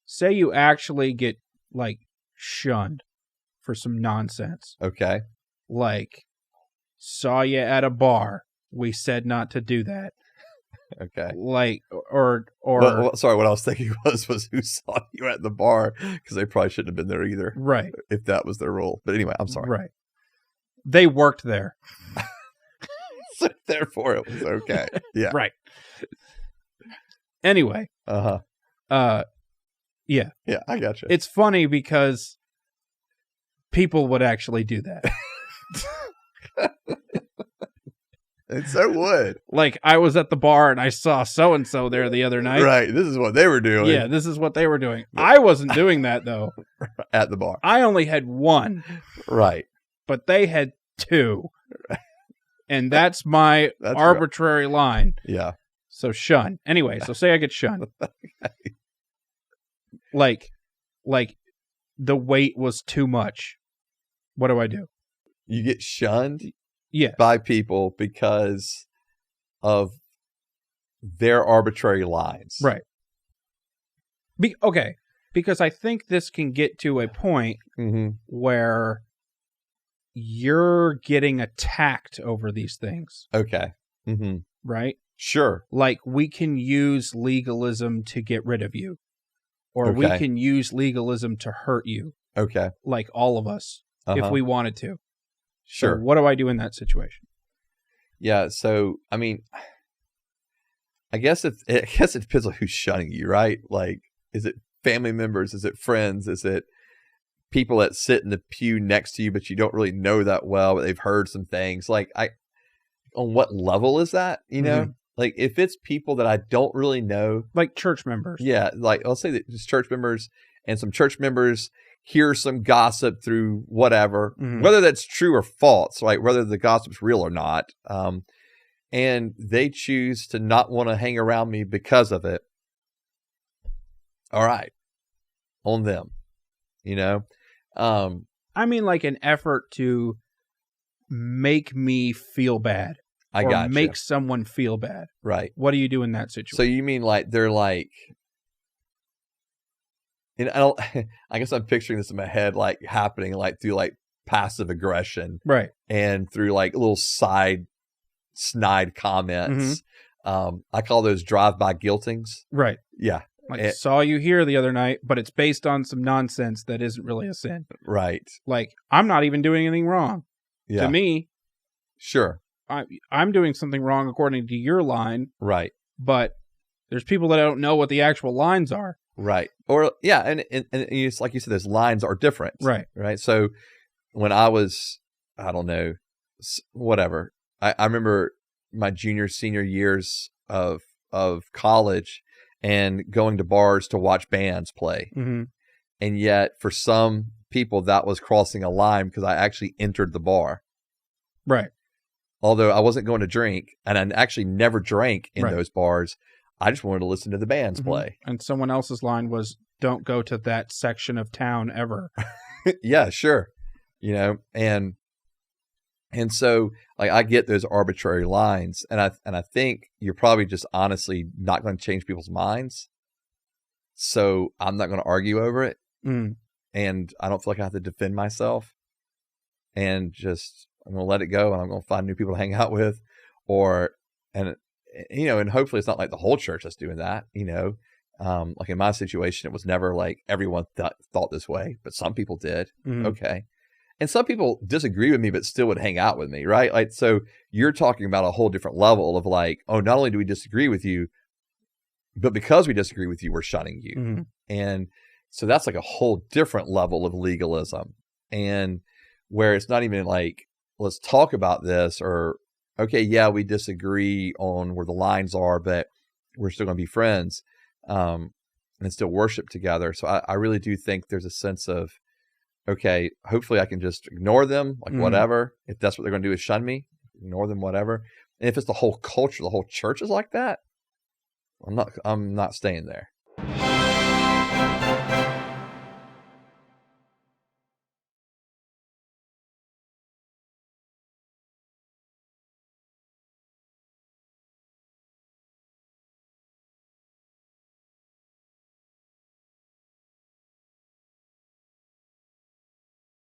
say you actually get like shunned for some nonsense. Okay. Like, saw you at a bar. We said not to do that. Okay. Like, or sorry, what I was thinking was who saw you at the bar, because they probably shouldn't have been there either. Right. If that was their rule. But anyway, I'm sorry. Right. They worked there. So therefore it was okay. Yeah. Right. Anyway. Uh-huh. Yeah. Yeah, I gotcha. It's funny because people would actually do that. And so would. Like, I was at the bar and I saw so-and-so there the other night. Right. This is what they were doing. Yeah, this is what they were doing. I wasn't doing that, though. At the bar. I only had one. Right. But they had two. And that's my arbitrary line. Yeah. So shun. Anyway, so say I get shunned. Okay. Like the weight was too much. What do I do? You get shunned Yeah. by people because of their arbitrary lines. Right. Okay. Because I think this can get to a point where you're getting attacked over these things. Okay. Mm-hmm. Right? Sure. Like, we can use legalism to get rid of you. Or we can use legalism to hurt you. Okay. Like all of us, if we wanted to. Sure. So what do I do in that situation? Yeah. So, I mean, I guess it depends on who's shunning you, right? Like, is it family members? Is it friends? Is it people that sit in the pew next to you, but you don't really know that well, but they've heard some things? Like, on what level is that? You know, like if it's people that I don't really know, like church members. Yeah. Like, I'll say that it's church members, and some church members hear some gossip through whatever, whether that's true or false, right? Whether the gossip's real or not. And they choose to not want to hang around me because of it. All right. On them, you know? I mean, like an effort to make me feel bad. Or make someone feel bad. Right. What do you do in that situation? So you mean like they're like, and I guess I'm picturing this in my head, like happening like through like passive aggression. Right. And through like little snide comments. I call those drive-by guiltings. Right. Yeah. Like, saw you here the other night, but it's based on some nonsense that isn't really a sin. Right. Like, I'm not even doing anything wrong. Yeah. To me. Sure. I'm doing something wrong according to your line. Right. But there's people that don't know what the actual lines are. Right. Or, yeah. And it's like you said, those lines are different. Right. Right. So when I was, I don't know, whatever, I remember my senior years of college and going to bars to watch bands play. And yet for some people that was crossing a line because I actually entered the bar. Right. Although I wasn't going to drink, and I actually never drank in those bars. I just wanted to listen to the bands play. And someone else's line was, don't go to that section of town ever. Yeah, sure. You know, and so like I get those arbitrary lines, and I think you're probably just honestly not going to change people's minds. So I'm not going to argue over it. And I don't feel like I have to defend myself, and just I'm going to let it go, and I'm going to find new people to hang out with, and hopefully it's not like the whole church that's doing that, you know. Like in my situation, it was never like everyone thought this way, but some people did. Okay. And some people disagree with me, but still would hang out with me, right? Like, so you're talking about a whole different level of like, oh, not only do we disagree with you, but because we disagree with you, we're shunning you. And so that's like a whole different level of legalism, and where it's not even like, let's talk about this, or, okay, yeah, we disagree on where the lines are, but we're still going to be friends, and still worship together. So I really do think there's a sense of, okay, hopefully I can just ignore them, like whatever. If that's what they're going to do is shun me, ignore them, whatever. And if it's the whole culture, the whole church is like that, I'm not staying there.